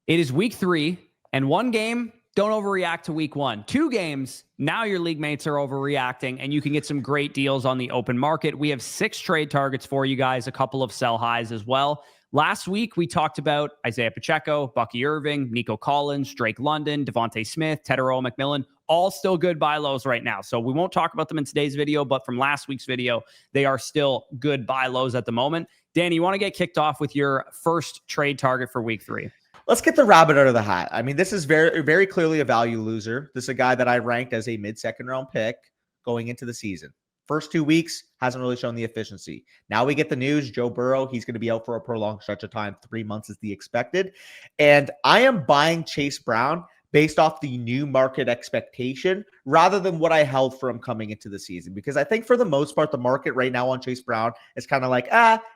It is week 3, and one game, don't overreact to week 1. 2 games, now your league mates are overreacting, and you can get some great deals on the open market. We have 6 trade targets for you guys, a couple of sell highs as well. Last week, we talked about Isaiah Pacheco, Bucky Irving, Nico Collins, Drake London, Devontae Smith, Tedero McMillan, all still good buy lows right now. So we won't talk about them in today's video, but from last week's video, they are still good buy lows at the moment. Danny, you want to get kicked off with your first trade target for week 3? Let's get the rabbit out of the hat. I mean, this is very, very clearly a value loser. This is a guy that I ranked as a mid-second round pick going into the season. First 2 weeks, hasn't really shown the efficiency. Now we get the news, Joe Burrow, he's going to be out for a prolonged stretch of time. 3 months is the expected. And I am buying Chase Brown based off the new market expectation rather than what I held for him coming into the season. Because I think for the most part, the market right now on Chase Brown is kind of like,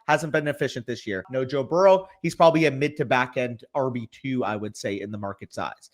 hasn't been efficient this year. No Joe Burrow, he's probably a mid to back end RB2, I would say, in the market size.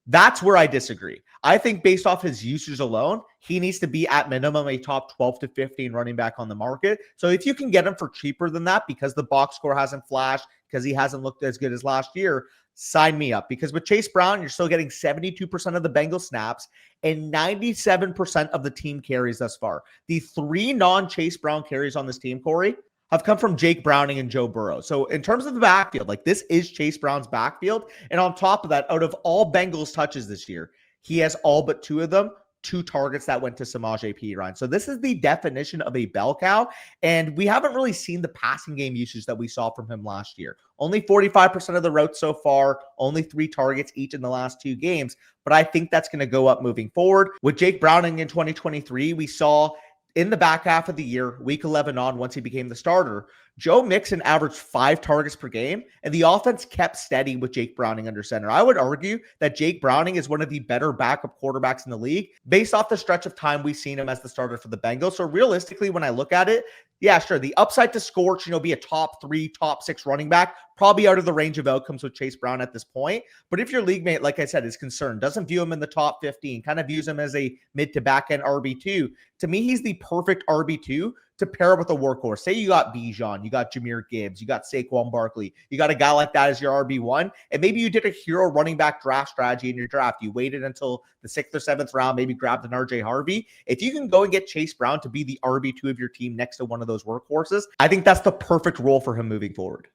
That's where I disagree. I think based off his usage alone, he needs to be at minimum a top 12 to 15 running back on the market. So if you can get him for cheaper than that, because the box score hasn't flashed, because he hasn't looked as good as last year, sign me up. Because with Chase Brown, you're still getting 72% of the Bengals snaps and 97% of the team carries thus far. The 3 non-Chase Brown carries on this team, Corey, have come from Jake Browning and Joe Burrow. So in terms of the backfield, like this is Chase Brown's backfield. And on top of that, out of all Bengals touches this year, he has all but 2 of them, 2 targets that went to Samaje Perine. So this is the definition of a bell cow. And we haven't really seen the passing game usage that we saw from him last year. Only 45% of the routes so far, only 3 targets each in the last 2 games. But I think that's going to go up moving forward. With Jake Browning in 2023, we saw in the back half of the year, week 11 on, once he became the starter, Joe Mixon averaged 5 targets per game, and the offense kept steady with Jake Browning under center. I would argue that Jake Browning is one of the better backup quarterbacks in the league based off the stretch of time we've seen him as the starter for the Bengals. So realistically, when I look at it, yeah, sure, the upside to scorch, be a top 3, top 6 running back, probably out of the range of outcomes with Chase Brown at this point. But if your league mate, like I said, is concerned, doesn't view him in the top 15, kind of views him as a mid to back end RB2, to me, he's the perfect RB2 to pair with a workhorse. Say you got Bijan, you got Jahmyr Gibbs, you got Saquon Barkley, you got a guy like that as your RB1, and maybe you did a hero running back draft strategy in your draft. You waited until the 6th or 7th round, maybe grabbed an RJ Harvey. If you can go and get Chase Brown to be the RB2 of your team next to one of those workhorses, I think that's the perfect role for him moving forward.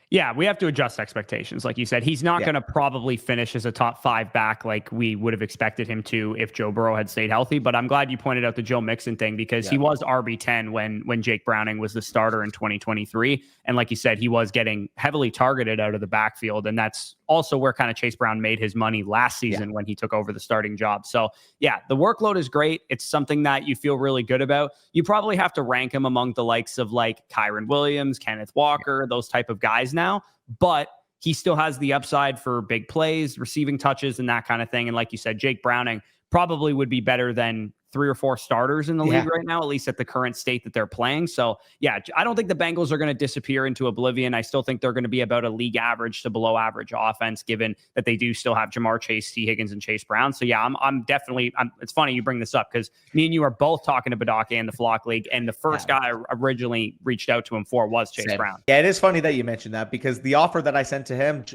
Yeah, we have to adjust expectations. Like you said, he's not going to probably finish as a top 5 back like we would have expected him to if Joe Burrow had stayed healthy. But I'm glad you pointed out the Joe Mixon thing because he was RB10 when Jake Browning was the starter in 2023. And like you said, he was getting heavily targeted out of the backfield. And that's also where kind of Chase Brown made his money last season when he took over the starting job. So yeah, the workload is great. It's something that you feel really good about. You probably have to rank him among the likes of like Kyron Williams, Kenneth Walker, those type of guys now, but he still has the upside for big plays, receiving touches and that kind of thing. And like you said, Jake Browning probably would be better than 3 or 4 starters in the league right now, at least at the current state that they're playing. So yeah, I don't think the Bengals are going to disappear into oblivion. I still think they're going to be about a league average to below average offense, given that they do still have Jamar Chase, T. Higgins, and Chase Brown. So yeah, I'm definitely, it's funny you bring this up because me and you are both talking to Badaki in the Flock League. And the first guy I originally reached out to him for was Chase Brown. Yeah, it is funny that you mentioned that because the offer that I sent to him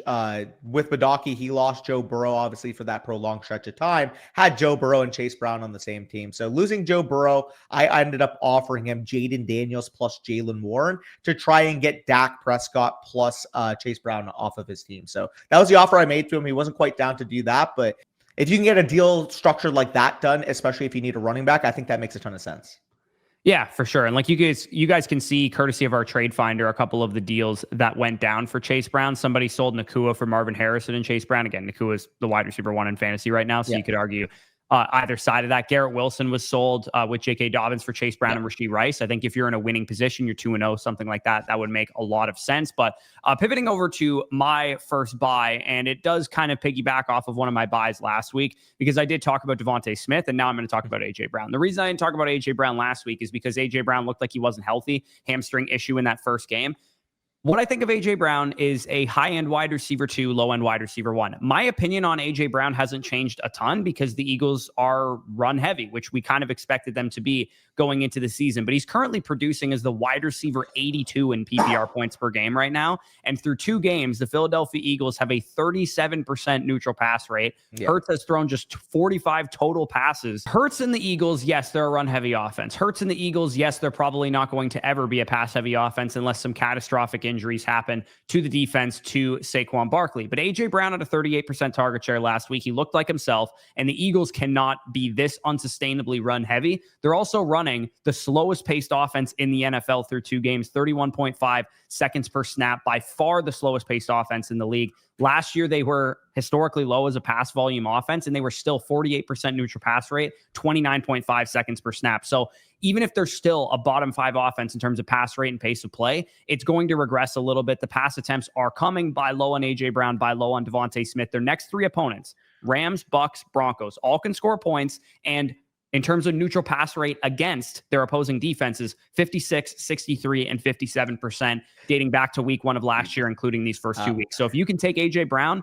with Badaki, he lost Joe Burrow, obviously, for that prolonged stretch of time, had Joe Burrow and Chase Brown on the same team. So losing Joe Burrow, I ended up offering him Jaden Daniels plus Jalen Warren to try and get Dak Prescott plus Chase Brown off of his team. So that was the offer I made to him. He wasn't quite down to do that, but if you can get a deal structured like that done, especially if you need a running back, I think that makes a ton of sense. Yeah, for sure. And like you guys can see, courtesy of our trade finder, a couple of the deals that went down for Chase Brown. Somebody sold Nakua for Marvin Harrison and Chase Brown. Again, Nakua is the wide receiver 1 in fantasy right now. So you could argue either side of that. Garrett Wilson was sold with J.K. Dobbins for Chase Brown and Rashee Rice. I think if you're in a winning position, you're 2-0, something like that, that would make a lot of sense. But pivoting over to my first buy, and it does kind of piggyback off of one of my buys last week because I did talk about Devontae Smith, and now I'm going to talk about A.J. Brown. The reason I didn't talk about A.J. Brown last week is because A.J. Brown looked like he wasn't healthy, hamstring issue in that first game. What I think of A.J. Brown is a high-end wide receiver 2, low-end wide receiver 1. My opinion on A.J. Brown hasn't changed a ton because the Eagles are run-heavy, which we kind of expected them to be going into the season, but he's currently producing as the wide receiver 82 in PPR points per game right now. And through 2 games, the Philadelphia Eagles have a 37% neutral pass rate. Yeah. Hurts has thrown just 45 total passes. Hurts and the Eagles, yes, they're a run-heavy offense. Hurts and the Eagles, yes, they're probably not going to ever be a pass-heavy offense unless some catastrophic injuries happen to the defense, to Saquon Barkley. But A.J. Brown had a 38% target share last week. He looked like himself, and the Eagles cannot be this unsustainably run-heavy. They're also running the slowest paced offense in the NFL through 2 games, 31.5 seconds per snap, by far the slowest paced offense in the league. Last year, they were historically low as a pass volume offense, and they were still 48% neutral pass rate, 29.5 seconds per snap. So even if they're still a bottom 5 offense in terms of pass rate and pace of play, it's going to regress a little bit. The pass attempts are coming by low on A.J. Brown, by low on Javonte Smith. Their next 3 opponents, Rams, Bucks, Broncos, all can score points. And in terms of neutral pass rate against their opposing defenses, 56, 63, and 57% dating back to week 1 of last year, including these first 2 weeks. So if you can take A.J. Brown,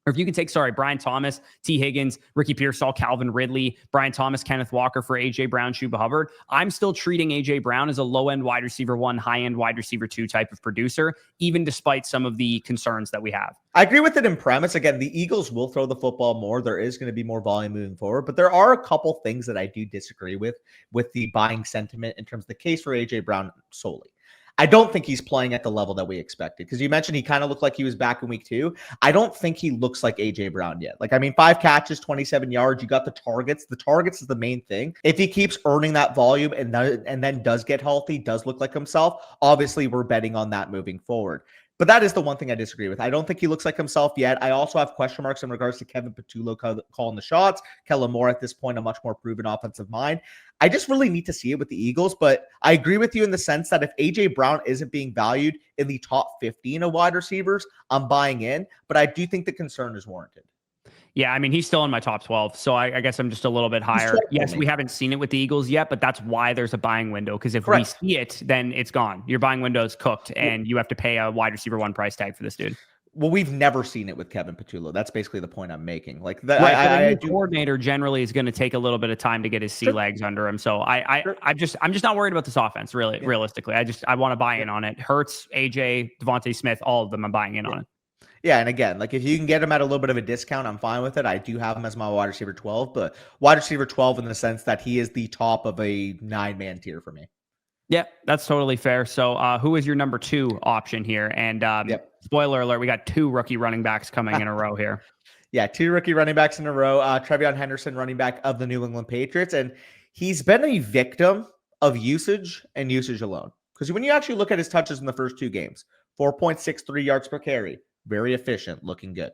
or if you can take, Brian Thomas, T. Higgins, Ricky Pearsall, Calvin Ridley, Brian Thomas, Kenneth Walker for A.J. Brown, Chuba Hubbard, I'm still treating A.J. Brown as a low-end wide receiver 1, high-end wide receiver 2 type of producer, even despite some of the concerns that we have. I agree with it in premise. Again, the Eagles will throw the football more. There is going to be more volume moving forward, but there are a couple things that I do disagree with the buying sentiment in terms of the case for A.J. Brown solely. I don't think he's playing at the level that we expected, because you mentioned he kind of looked like he was back in week 2. I don't think he looks like A.J. Brown yet. 5 catches, 27 yards. You got the targets. The targets is the main thing. If he keeps earning that volume and then does get healthy, does look like himself, obviously we're betting on that moving forward. But that is the one thing I disagree with. I don't think he looks like himself yet. I also have question marks in regards to Kevin Patullo calling the shots. Kellen Moore at this point, a much more proven offensive mind. I just really need to see it with the Eagles, but I agree with you in the sense that if A.J. Brown isn't being valued in the top 15 of wide receivers, I'm buying in, but I do think the concern is warranted. Yeah, I mean, he's still in my top 12, so I guess I'm just a little bit higher. Yes, we haven't seen it with the Eagles yet, but that's why there's a buying window, because if we see it, then it's gone. Your buying window is cooked, and you have to pay a wide receiver 1 price tag for this dude. Well, we've never seen it with Kevin Patullo. That's basically the point I'm making. Coordinator generally is going to take a little bit of time to get his sea legs under him. So I'm just not worried about this offense, really. Yeah. Realistically, I want to buy in on it. Hurts, AJ, Devontae Smith, all of them, I'm buying in on it. Yeah, and again, if you can get him at a little bit of a discount, I'm fine with it. I do have him as my wide receiver 12, but wide receiver 12 in the sense that he is the top of a 9-man tier for me. Yeah, that's totally fair. So who is your number 2 option here? And spoiler alert, we got 2 rookie running backs coming in a row here. Yeah, 2 rookie running backs in a row. TreVeyon Henderson, running back of the New England Patriots. And he's been a victim of usage and usage alone. Because when you actually look at his touches in the first 2 games, 4.63 yards per carry, very efficient, looking good.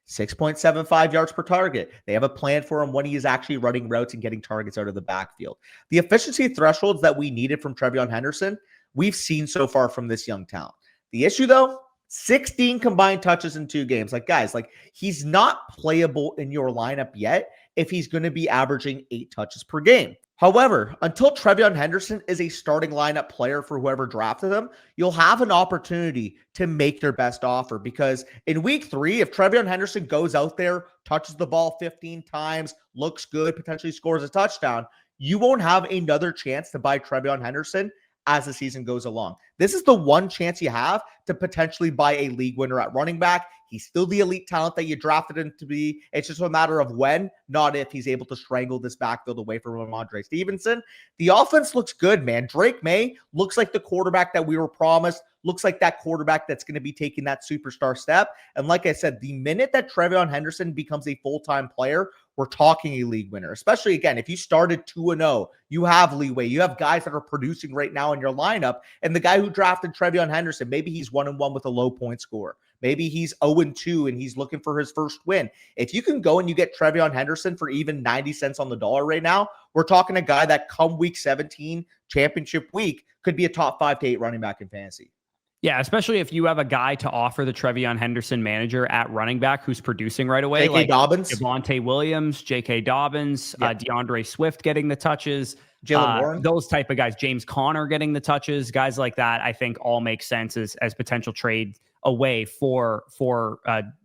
6.75 yards per target. They have a plan for him when he is actually running routes and getting targets out of the backfield. The efficiency thresholds that we needed from TreVeyon Henderson, we've seen so far from this young talent. The issue, though, 16 combined touches in 2 games. Guys, he's not playable in your lineup yet if he's going to be averaging 8 touches per game. However, until TreVeyon Henderson is a starting lineup player for whoever drafted him, you'll have an opportunity to make their best offer, because in week 3, if TreVeyon Henderson goes out there, touches the ball 15 times, looks good, potentially scores a touchdown, you won't have another chance to buy TreVeyon Henderson as the season goes along. This is the one chance you have to potentially buy a league winner at running back. He's still the elite talent that you drafted him to be. It's just a matter of when, not if, he's able to strangle this backfield away from Rhamondre Stevenson. The offense looks good, man. Drake May looks like the quarterback that we were promised, looks like that quarterback that's going to be taking that superstar step. And like I said, the minute that TreVeyon Henderson becomes a full-time player, we're talking a league winner. Especially, again, if you started 2-0, you have leeway. You have guys that are producing right now in your lineup. And the guy who drafted TreVeyon Henderson, maybe he's 1-1 with a low point score. Maybe he's 0-2 and he's looking for his first win. If you can go and you get TreVeyon Henderson for even 90 cents on the dollar right now, we're talking a guy that come week 17, championship week, could be a top 5 to 8 running back in fantasy. Yeah, especially if you have a guy to offer the TreVeyon Henderson manager at running back who's producing right away. J.K. Dobbins. Javonte Williams, J.K. Dobbins, DeAndre Swift getting the touches. Jalen Warren, those type of guys, James Conner getting the touches, guys like that, I think all make sense as potential trade away for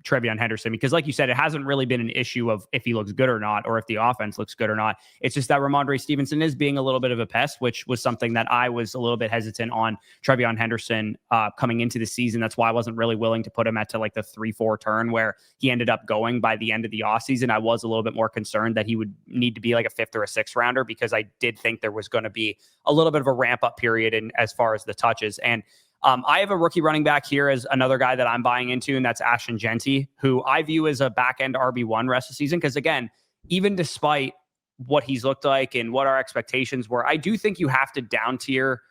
TreVeyon Henderson, because like you said, it hasn't really been an issue of if he looks good or not, or if the offense looks good or not. It's just that Rhamondre Stevenson is being a little bit of a pest, which was something that I was a little bit hesitant on TreVeyon Henderson coming into the season. That's why I wasn't really willing to put him at to like the 3-4 turn where he ended up going by the end of the offseason. I was a little bit more concerned that he would need to be like a 5th or a 6th rounder, because I did think there was going to be a little bit of a ramp up period in as far as the touches. And I have a rookie running back here as another guy that I'm buying into, and that's Ashton Jeanty, who I view as a back-end RB1 rest of the season. Because again, even despite what he's looked like and what our expectations were, I do think you have to down tier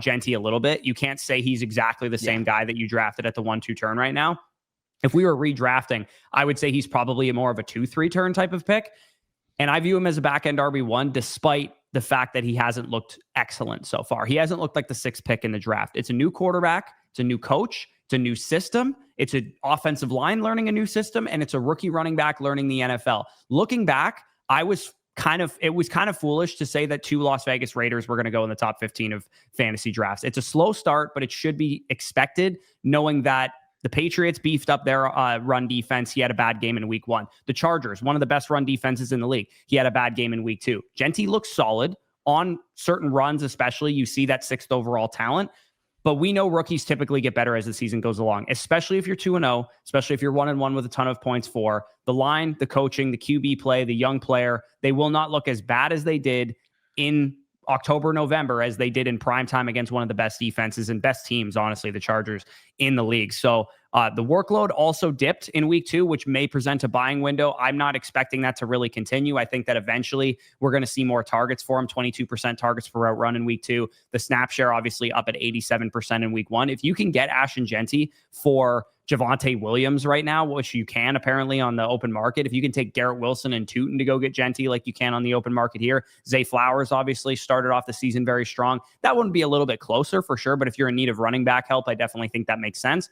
Jeanty a little bit. You can't say he's exactly the same guy that you drafted at the 1-2 turn right now. If we were redrafting, I would say he's probably more of a 2-3 turn type of pick. And I view him as a back-end RB1, despite the fact that he hasn't looked excellent so far. He hasn't looked like the 6th pick in the draft. It's a new quarterback. It's a new coach. It's a new system. It's an offensive line learning a new system, and it's a rookie running back learning the NFL. Looking back, it was kind of foolish to say that 2 Las Vegas Raiders were going to go in the top 15 of fantasy drafts. It's a slow start, but it should be expected, knowing that the Patriots beefed up their run defense. He had a bad game in week 1. The Chargers, one of the best run defenses in the league. He had a bad game in week 2. Jeanty looks solid on certain runs, especially. You see that 6th overall talent. But we know rookies typically get better as the season goes along, especially if you're 2-0, especially if you're 1-1 with a ton of points for the line, the coaching, the QB play, the young player. They will not look as bad as they did in October, November, as they did in prime time against one of the best defenses and best teams, honestly, the Chargers in the league. So the workload also dipped in week 2, which may present a buying window. I'm not expecting that to really continue. I think that eventually we're going to see more targets for him, 22% targets per route run in week 2. The snap share obviously up at 87% in week 1. If you can get Ashton Jeanty for Javonte Williams right now, which you can apparently on the open market. If you can take Garrett Wilson and Tootin to go get Jeanty like you can on the open market here. Zay Flowers obviously started off the season very strong. That wouldn't be a little bit closer for sure, but if you're in need of running back help, I definitely think that makes sense.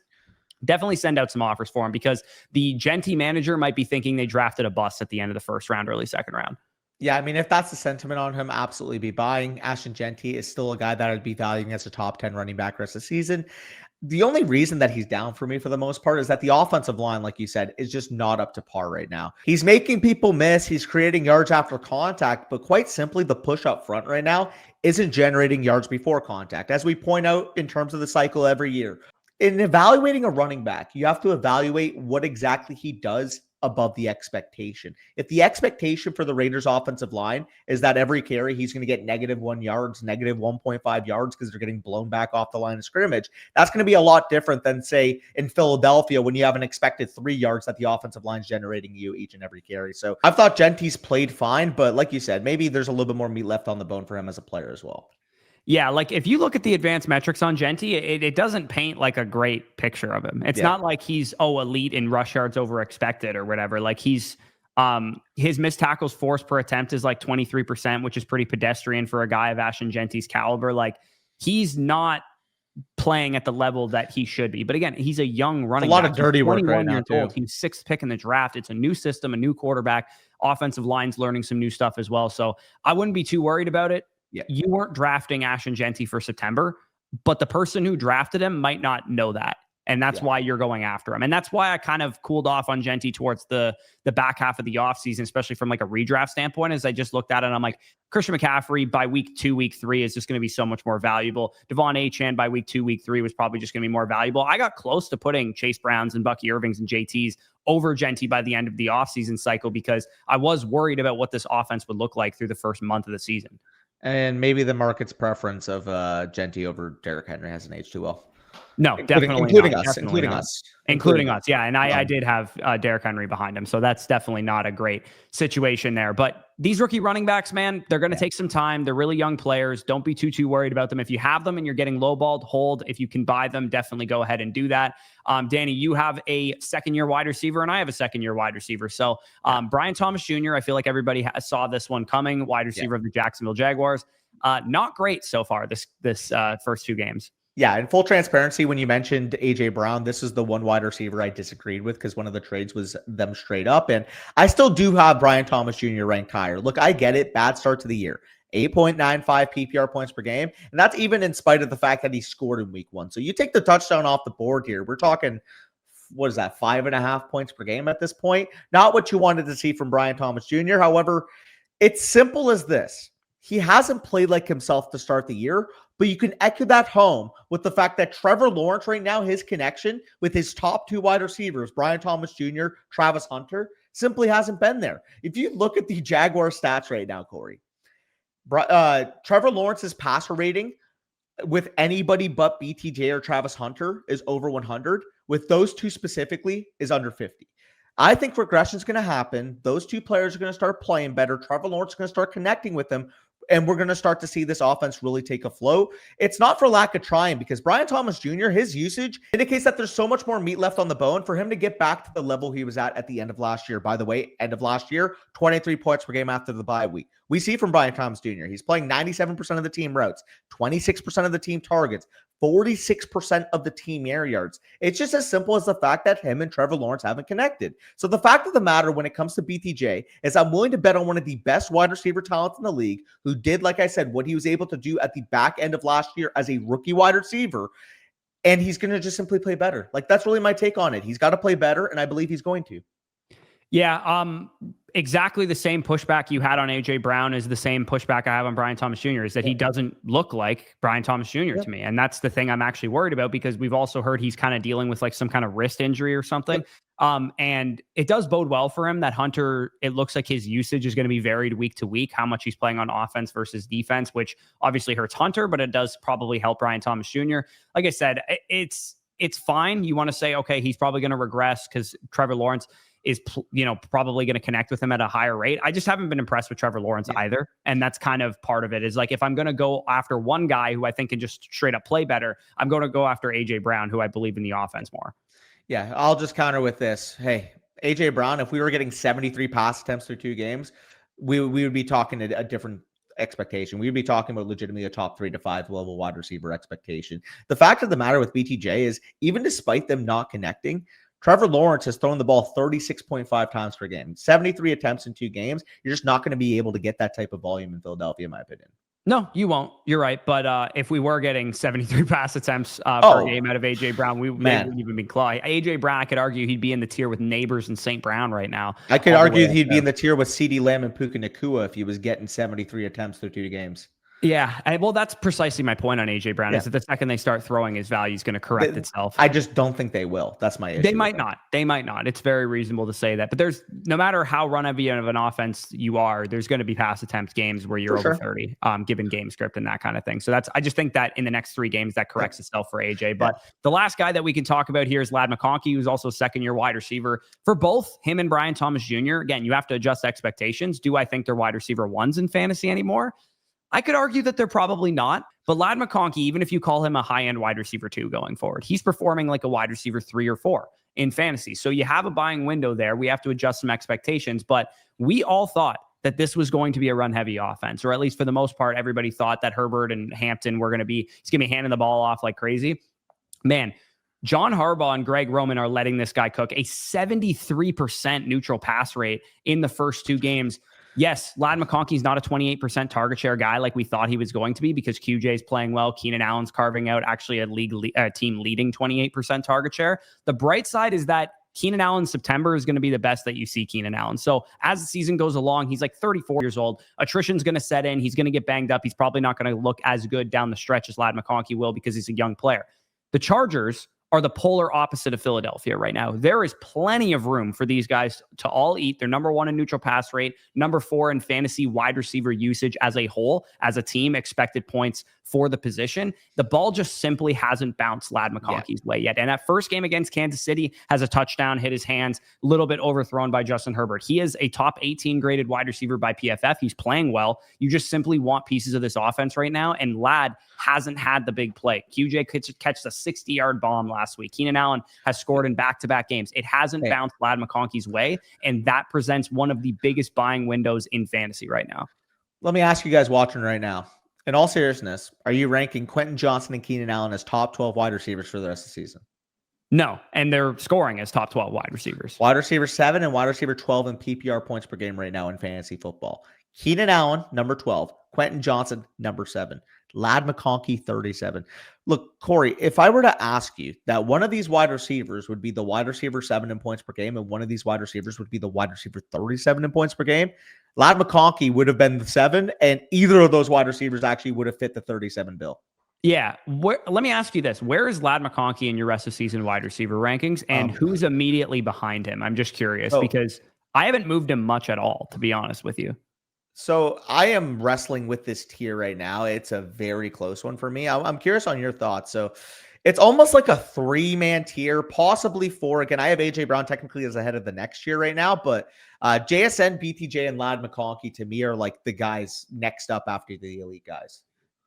Definitely send out some offers for him, because the Jeanty manager might be thinking they drafted a bust at the end of the 1st round, early 2nd round. Yeah, I mean, if that's the sentiment on him, absolutely be buying. Ashton Jeanty is still a guy that I'd be valuing as a top 10 running back rest of the season. The only reason that he's down for me for the most part is that the offensive line, like you said, is just not up to par right now. He's making people miss. He's creating yards after contact, but quite simply, the push up front right now isn't generating yards before contact, as we point out in terms of the cycle every year. In evaluating a running back, you have to evaluate what exactly he does above the expectation. If the expectation for the Raiders offensive line is that every carry he's going to get -1 yards, -1.5 yards because they're getting blown back off the line of scrimmage, that's going to be a lot different than, say, in Philadelphia when you have an expected 3 yards that the offensive line's generating you each and every carry. So I've thought Jeanty's played fine, but like you said, maybe there's a little bit more meat left on the bone for him as a player as well. Yeah, like if you look at the advanced metrics on Jeanty, it doesn't paint like a great picture of him. It's not like he's elite in rush yards over expected or whatever. Like he's his missed tackles forced per attempt is like 23%, which is pretty pedestrian for a guy of Ashton Jeanty's caliber. Like he's not playing at the level that he should be. But again, he's a young running back. A lot of dirty work right now too. He's 6th pick in the draft. It's a new system, a new quarterback, offensive line's learning some new stuff as well. So I wouldn't be too worried about it. Yeah. You weren't drafting Ashton Jeanty for September, but the person who drafted him might not know that. And that's why you're going after him. And that's why I kind of cooled off on Jeanty towards the back half of the offseason, especially from like a redraft standpoint, as I just looked at it. And I'm like, Christian McCaffrey by week 2, week 3 is just going to be so much more valuable. Devon Achane by week 2, week 3 was probably just going to be more valuable. I got close to putting Chase Browns and Bucky Irvings and JTs over Jeanty by the end of the offseason cycle, because I was worried about what this offense would look like through the first month of the season. And maybe the market's preference of Jeanty over Derrick Henry hasn't aged too well. No, including us. Yeah. And I did have Derrick Henry behind him. So that's definitely not a great situation there. But these rookie running backs, man, they're going to take some time. They're really young players. Don't be too worried about them. If you have them and you're getting lowballed, hold. If you can buy them, definitely go ahead and do that. Danny, you have a 2nd-year wide receiver and I have a 2nd-year wide receiver. So Brian Thomas Jr., I feel like everybody saw this one coming, wide receiver of the Jacksonville Jaguars. Not great so far this first 2 games. Yeah, in full transparency, when you mentioned A.J. Brown, this is the one wide receiver I disagreed with because one of the trades was them straight up. And I still do have Brian Thomas Jr. ranked higher. Look, I get it. Bad start to the year. 8.95 PPR points per game. And that's even in spite of the fact that he scored in week 1. So you take the touchdown off the board here. We're talking, what is that, 5.5 points per game at this point? Not what you wanted to see from Brian Thomas Jr. However, it's simple as this. He hasn't played like himself to start the year, but you can echo that home with the fact that Trevor Lawrence right now, his connection with his top 2 wide receivers, Brian Thomas Jr., Travis Hunter, simply hasn't been there. If you look at the Jaguar stats right now, Corey, Trevor Lawrence's passer rating with anybody but BTJ or Travis Hunter is over 100. With those two specifically is under 50. I think regression is going to happen. Those two players are going to start playing better. Trevor Lawrence is going to start connecting with them, and we're going to start to see this offense really take a flow. It's not for lack of trying, because Brian Thomas Jr., his usage indicates that there's so much more meat left on the bone for him to get back to the level he was at the end of last year. By the way, end of last year, 23 points per game after the bye week. We see from Brian Thomas Jr., he's playing 97% of the team routes, 26% of the team targets, 46% of the team air yards. It's just as simple as the fact that him and Trevor Lawrence haven't connected. So the fact of the matter when it comes to BTJ is I'm willing to bet on one of the best wide receiver talents in the league who did, like I said, what he was able to do at the back end of last year as a rookie wide receiver. And he's going to just simply play better. Like, that's really my take on it. He's got to play better, and I believe he's going to. Yeah, exactly the same pushback you had on AJ Brown is the same pushback I have on Brian Thomas Jr. is that he doesn't look like Brian Thomas Jr. to me. And that's the thing I'm actually worried about, because we've also heard he's kind of dealing with like some kind of wrist injury or something. And it does bode well for him that Hunter, it looks like his usage is going to be varied week to week, how much he's playing on offense versus defense, which obviously hurts Hunter, but it does probably help Brian Thomas Jr. Like I said, it's fine. You want to say, okay, he's probably going to regress because Trevor Lawrence is, probably going to connect with him at a higher rate. I just haven't been impressed with Trevor Lawrence either. And that's kind of part of it, is like, if I'm going to go after one guy who I think can just straight up play better, I'm going to go after AJ Brown, who I believe in the offense more. Yeah. I'll just counter with this. Hey, AJ Brown, if we were getting 73 pass attempts through 2 games, we would be talking a different expectation. We'd be talking about legitimately a top 3 to 5 level wide receiver expectation. The fact of the matter with BTJ is, even despite them not connecting, Trevor Lawrence has thrown the ball 36.5 times per game, 73 attempts in 2 games. You're just not going to be able to get that type of volume in Philadelphia, in my opinion. No, you won't. You're right. But if we were getting 73 pass attempts per game out of AJ Brown, we wouldn't even be close. AJ Brown, I could argue he'd be in the tier with Neighbors and St. Brown right now. I could argue he'd be in the tier with CeeDee Lamb and Puka Nacua if he was getting 73 attempts through 2 games. Yeah, well, that's precisely my point on AJ Brown, is that the second they start throwing, his value is going to correct itself. I just don't think they will. That's my issue. They might not. They might not. It's very reasonable to say that. But there's, no matter how run-heavy of an offense you are, there's going to be pass attempt games where you're over 30, given game script and that kind of thing. So I just think that in the next 3 games, that corrects itself for AJ. But the last guy that we can talk about here is Ladd McConkey, who's also a second-year wide receiver for both him and Brian Thomas Jr. Again, you have to adjust expectations. Do I think they're wide receiver 1s in fantasy anymore? I could argue that they're probably not, but Ladd McConkey, even if you call him a high-end wide receiver 2 going forward, he's performing like a wide receiver 3 or 4 in fantasy. So you have a buying window there. We have to adjust some expectations, but we all thought that this was going to be a run-heavy offense, or at least for the most part, everybody thought that Herbert and Hampton were he's going to be handing the ball off like crazy. Man, John Harbaugh and Greg Roman are letting this guy cook. A 73% neutral pass rate in the first 2 games. Yes, Ladd McConkey's not a 28% target share guy like we thought he was going to be, because QJ's playing well. Keenan Allen's carving out actually a team leading 28% target share. The bright side is that Keenan Allen September is going to be the best that you see Keenan Allen. So as the season goes along, he's like 34 years old. Attrition's going to set in. He's going to get banged up. He's probably not going to look as good down the stretch as Ladd McConkey will, because he's a young player. The Chargers are the polar opposite of Philadelphia right now. There is plenty of room for these guys to all eat. They're number 1 in neutral pass rate, number 4 in fantasy wide receiver usage as a whole, as a team, expected points for the position. The ball just simply hasn't bounced Ladd McConkey's way yet. And that first game against Kansas City has a touchdown, hit his hands, a little bit overthrown by Justin Herbert. He is a top 18 graded wide receiver by PFF. He's playing well. You just simply want pieces of this offense right now. And Ladd hasn't had the big play. QJ catches a 60-yard bomb last week. Keenan Allen has scored in back-to-back games. It hasn't bounced Ladd McConkey's way. And that presents one of the biggest buying windows in fantasy right now. Let me ask you guys watching right now, in all seriousness, are you ranking Quentin Johnson and Keenan Allen as top 12 wide receivers for the rest of the season? No, and they're scoring as top 12 wide receivers. Wide receiver 7 and wide receiver 12 in PPR points per game right now in fantasy football. Keenan Allen, number 12. Quentin Johnson, number 7. Ladd McConkey, 37. Look, Corey, if I were to ask you that one of these wide receivers would be the wide receiver 7 in points per game, and one of these wide receivers would be the wide receiver 37 in points per game, Ladd McConkey would have been the 7, and either of those wide receivers actually would have fit the 37 bill. Yeah. Let me ask you this. Where is Ladd McConkey in your rest of season wide receiver rankings, and who's immediately behind him? I'm just curious because I haven't moved him much at all, to be honest with you. So I am wrestling with this tier right now. It's a very close one for me. I'm curious on your thoughts. So it's almost like a 3-man tier, possibly 4. Again, I have AJ Brown technically as ahead of the next tier right now, but JSN, BTJ, and Ladd McConkey to me are like the guys next up after the elite guys.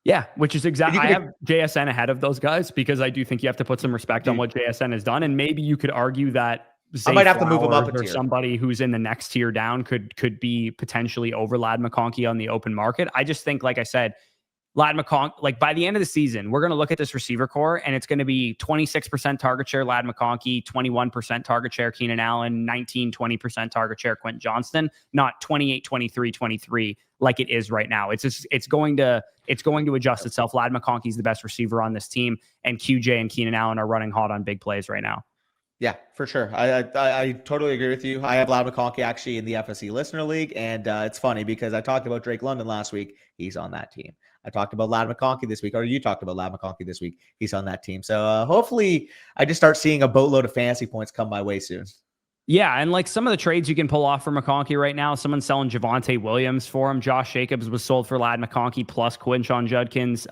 Yeah, which is exactly. I have JSN ahead of those guys because I do think you have to put some respect on what JSN has done, and maybe you could argue that Zay I might have to move him up a or tier. somebody who's in the next tier down could be potentially over Ladd McConkey on the open market. I just think, like I said, Ladd McConkey, like by the end of the season, we're going to look at this receiver core and it's going to be 26% target share Ladd McConkey, 21% target share Keenan Allen, 19-20% target share Quentin Johnston, not 28, 23, 23 like it is right now. It's going to adjust itself. Ladd McConkey's the best receiver on this team, and QJ and Keenan Allen are running hot on big plays right now. Yeah, for sure. I totally agree with you. I have Ladd McConkey actually in the FSC Listener League, and it's funny because I talked about Drake London last week. He's on that team. I talked about Ladd McConkey this week, or you talked about Ladd McConkey this week. He's on that team. So hopefully I just start seeing a boatload of fantasy points come my way soon. Yeah, and like some of the trades you can pull off for McConkey right now, someone's selling Javonte Williams for him. Josh Jacobs was sold for Ladd McConkey plus Quinshon Judkins.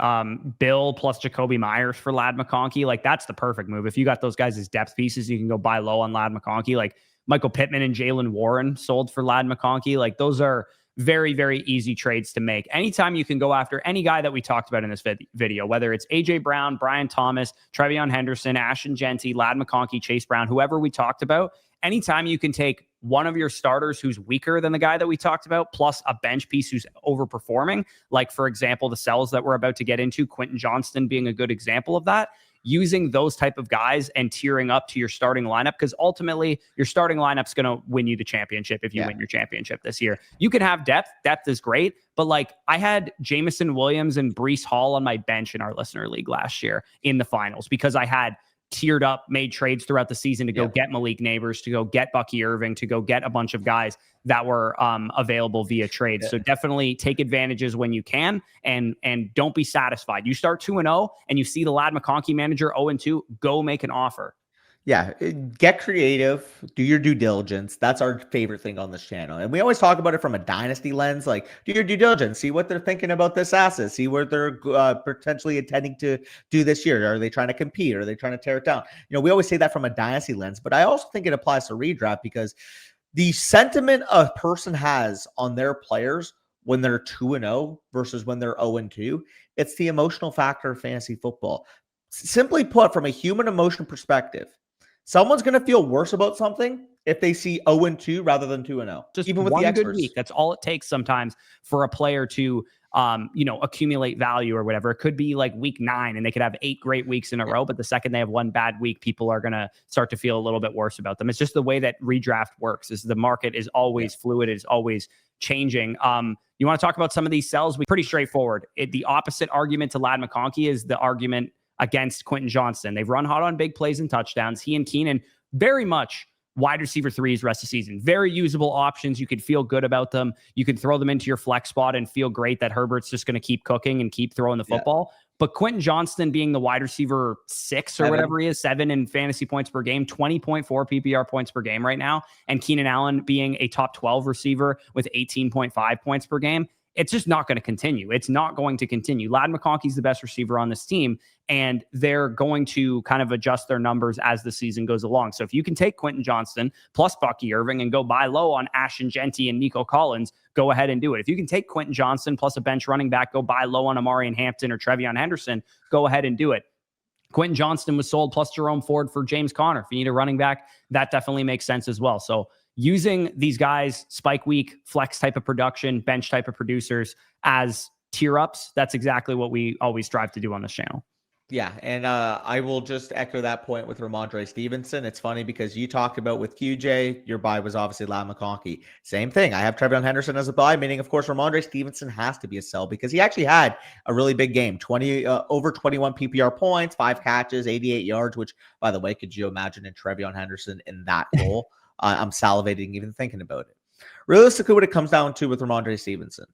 Bill plus Jacoby Myers for Ladd McConkey. Like, that's the perfect move. If you got those guys as depth pieces, you can go buy low on Ladd McConkey. Like Michael Pittman and Jalen Warren sold for Ladd McConkey. Like, those are very, very easy trades to make. Anytime you can go after any guy that we talked about in this video, whether it's AJ Brown, Brian Thomas, TreVeyon Henderson, Ashton Jeanty, Ladd McConkey, Chase Brown, whoever we talked about, anytime you can take one of your starters who's weaker than the guy that we talked about, plus a bench piece who's overperforming, like, for example, the sells that we're about to get into, Quentin Johnston being a good example of that, using those type of guys and tiering up to your starting lineup, because ultimately your starting lineup's going to win you the championship if you win your championship this year. You can have depth. Depth is great. But like, I had Jamison Williams and Breece Hall on my bench in our listener league last year in the finals because I had tiered up, made trades throughout the season to go get Malik Neighbors, to go get Bucky Irving, to go get a bunch of guys that were available via trade. So definitely take advantages when you can, and don't be satisfied. You start 2-0 and you see the Ladd McConkey manager 0-2, go make an offer. Yeah, get creative, do your due diligence. That's our favorite thing on this channel. And we always talk about it from a dynasty lens, like do your due diligence, see what they're thinking about this asset, see what they're potentially intending to do this year. Are they trying to compete? Are they trying to tear it down? You know, we always say that from a dynasty lens, but I also think it applies to redraft because the sentiment a person has on their players when they're 2-0 versus when they're 0-2, it's the emotional factor of fantasy football. Simply put, from a human emotion perspective, someone's going to feel worse about something if they see 0-2 rather than 2-0. Just even with one the good week. That's all it takes sometimes for a player to, accumulate value or whatever. It could be like week 9 and they could have 8 great weeks in a row, but the second they have one bad week, people are going to start to feel a little bit worse about them. It's just the way that redraft works. Is the market is always fluid. It's always changing. You want to talk about some of these sells? Pretty straightforward. The opposite argument to Ladd McConkey is the argument against Quentin Johnston. They've run hot on big plays and touchdowns. He and Keenan, very much wide receiver 3s rest of the season. Very usable options. You could feel good about them. You can throw them into your flex spot and feel great that Herbert's just going to keep cooking and keep throwing the football. But Quentin Johnston being the wide receiver 6 or whatever he is, 7 in fantasy points per game, 20.4 PPR points per game right now, and Keenan Allen being a top 12 receiver with 18.5 points per game, it's just not going to continue. It's not going to continue. Ladd McConkey's the best receiver on this team, and they're going to kind of adjust their numbers as the season goes along. So if you can take Quentin Johnston plus Bucky Irving and go buy low on Ashton Jeanty and Nico Collins, go ahead and do it. If you can take Quentin Johnston plus a bench running back, go buy low on Amari and Hampton or TreVeyon Henderson, go ahead and do it. Quentin Johnston was sold plus Jerome Ford for James Conner. If you need a running back, that definitely makes sense as well. So using these guys, spike week, flex type of production, bench type of producers as tier ups, that's exactly what we always strive to do on this channel. Yeah, and I will just echo that point with Rhamondre Stevenson. It's funny because you talked about with QJ, your buy was obviously McConkey. Same thing. I have TreVeyon Henderson as a buy, meaning, of course, Rhamondre Stevenson has to be a sell because he actually had a really big game, over 21 PPR points, 5 catches, 88 yards, which, by the way, could you imagine in TreVeyon Henderson in that role? I'm salivating even thinking about it. Realistically, what it comes down to with Rhamondre Stevenson,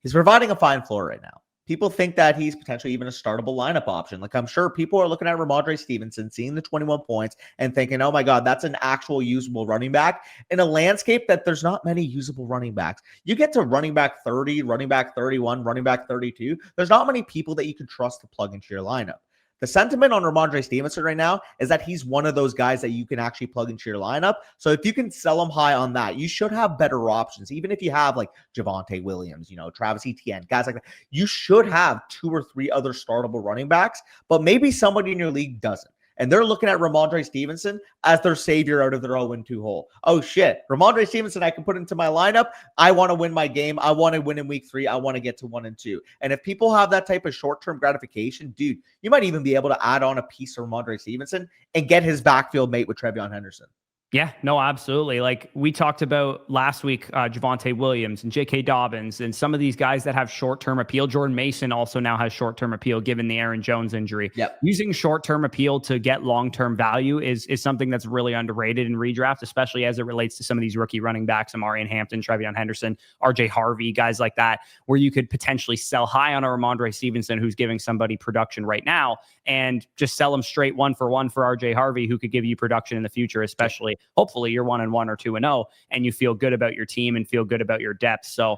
he's providing a fine floor right now. People think that he's potentially even a startable lineup option. Like, I'm sure people are looking at Rhamondre Stevenson, seeing the 21 points and thinking, oh my God, that's an actual usable running back in a landscape that there's not many usable running backs. You get to running back 30, running back 31, running back 32. There's not many people that you can trust to plug into your lineup. The sentiment on Rhamondre Stevenson right now is that he's one of those guys that you can actually plug into your lineup. So if you can sell him high on that, you should have better options. Even if you have like Javonte Williams, Travis Etienne, guys like that, you should have 2 or 3 other startable running backs, but maybe somebody in your league doesn't. And they're looking at Rhamondre Stevenson as their savior out of their 0-2 hole. Oh shit, Rhamondre Stevenson, I can put into my lineup. I want to win my game. I want to win in week 3. I want to get to 1-2. And if people have that type of short-term gratification, dude, you might even be able to add on a piece of Rhamondre Stevenson and get his backfield mate with TreVeyon Henderson. Yeah, no, absolutely. Like we talked about last week, Javonte Williams and J.K. Dobbins and some of these guys that have short-term appeal. Jordan Mason also now has short-term appeal given the Aaron Jones injury. Yep. Using short-term appeal to get long-term value is something that's really underrated in redraft, especially as it relates to some of these rookie running backs, Amarian Hampton, TreVeyon Henderson, RJ Harvey, guys like that, where you could potentially sell high on a Rhamondre Stevenson who's giving somebody production right now and just sell them straight 1-for-1 for RJ Harvey, who could give you production in the future, especially hopefully you're 1-1 or 2-0 and you feel good about your team and feel good about your depth. So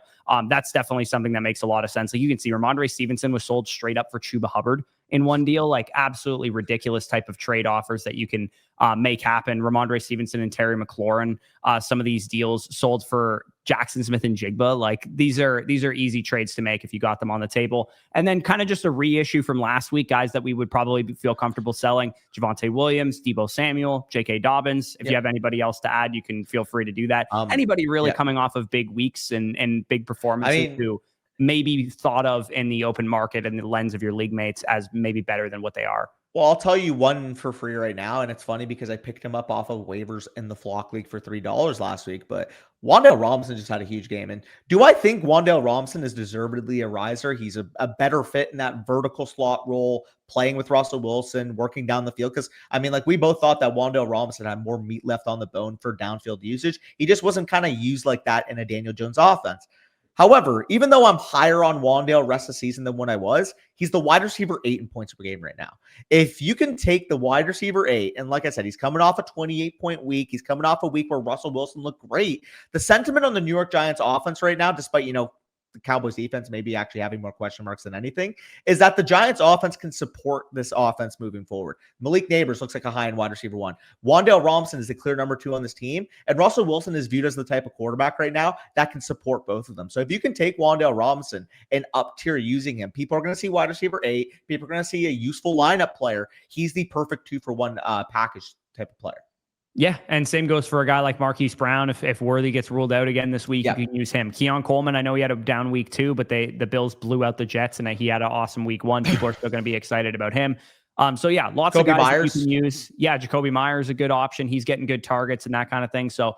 that's definitely something that makes a lot of sense. Like you can see Rhamondre Stevenson was sold straight up for Chuba Hubbard in one deal, like absolutely ridiculous type of trade offers that you can make happen. Rhamondre Stevenson and Terry McLaurin, some of these deals sold for Jackson Smith and Jigba. Like these are easy trades to make if you got them on the table. And then kind of just a reissue from last week, guys that we would probably feel comfortable selling: Javonte Williams, Deebo Samuel, J.K. Dobbins. If you have anybody else to add, you can feel free to do that. Anybody really coming off of big weeks and big performances who maybe thought of in the open market and the lens of your league mates as maybe better than what they are. Well, I'll tell you one for free right now, and it's funny because I picked him up off of waivers in the Flock League for $3 last week, but Wan'Dale Robinson just had a huge game. And do I think Wan'Dale Robinson is deservedly a riser? He's a better fit in that vertical slot role, playing with Russell Wilson, working down the field. Because, I mean, like we both thought that Wan'Dale Robinson had more meat left on the bone for downfield usage. He just wasn't kind of used like that in a Daniel Jones offense. However, even though I'm higher on Wan'Dale rest of the season than when I was, he's the wide receiver 8 in points per game right now. If you can take the wide receiver 8, and like I said, he's coming off a 28-point week. He's coming off a week where Russell Wilson looked great. The sentiment on the New York Giants offense right now, despite, the Cowboys defense maybe actually having more question marks than anything, is that the Giants offense can support this offense moving forward. Malik Neighbors looks like a high-end wide receiver 1. Wan'Dale Robinson is the clear number 2 on this team, and Russell Wilson is viewed as the type of quarterback right now that can support both of them. So if you can take Wan'Dale Robinson and up tier using him, people are going to see wide receiver 8. People are going to see a useful lineup player. He's the perfect 2-for-1 package type of player. Yeah, and same goes for a guy like Marquise Brown. If Worthy gets ruled out again this week, you can use him. Keon Coleman, I know he had a down week 2, but the Bills blew out the Jets, and he had an awesome week 1. People are still going to be excited about him. So yeah, lots of guys that you can use. Yeah, Jacoby Myers is a good option. He's getting good targets and that kind of thing. So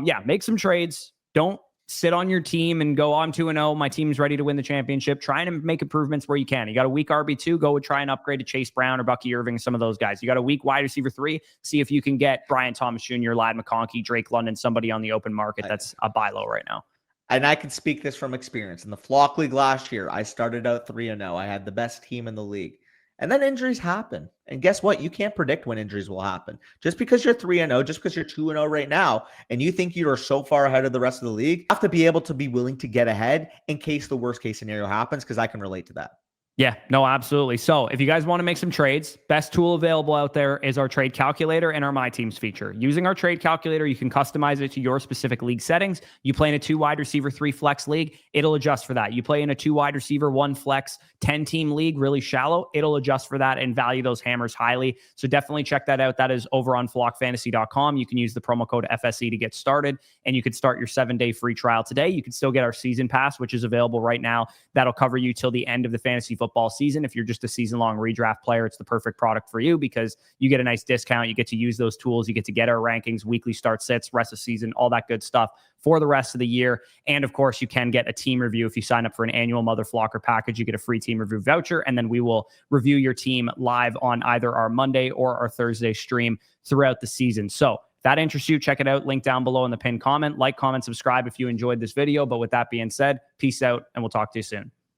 yeah, make some trades. Don't sit on your team and go, I'm 2-0. My team's ready to win the championship. Try and make improvements where you can. You got a weak RB2, go try and upgrade to Chase Brown or Bucky Irving, some of those guys. You got a weak wide receiver 3, see if you can get Brian Thomas Jr., Ladd McConkey, Drake London, somebody on the open market that's a buy low right now. And I can speak this from experience. In the Flock League last year, I started out 3-0. I had the best team in the league. And then injuries happen. And guess what? You can't predict when injuries will happen. Just because you're 3-0, just because you're 2-0 right now, and you think you are so far ahead of the rest of the league, you have to be able to be willing to get ahead in case the worst case scenario happens, because I can relate to that. Yeah, no, absolutely. So if you guys want to make some trades, best tool available out there is our trade calculator and our My Teams feature. Using our trade calculator, you can customize it to your specific league settings. You play in a 2 wide receiver, 3 flex league, it'll adjust for that. You play in a 2 wide receiver, 1 flex, 10 team league, really shallow, it'll adjust for that and value those hammers highly. So definitely check that out. That is over on flockfantasy.com. You can use the promo code FSE to get started, and you can start your 7-day free trial today. You can still get our season pass, which is available right now. That'll cover you till the end of the fantasy football football season. If you're just a season-long redraft player, it's the perfect product for you because you get a nice discount. You get to use those tools. You get to get our rankings, weekly start sits, rest of season, all that good stuff for the rest of the year. And of course, you can get a team review. If you sign up for an annual Mother Flocker package, you get a free team review voucher, and then we will review your team live on either our Monday or our Thursday stream throughout the season. So if that interests you, check it out. Link down below in the pinned comment. Like, comment, subscribe if you enjoyed this video. But with that being said, peace out, and we'll talk to you soon.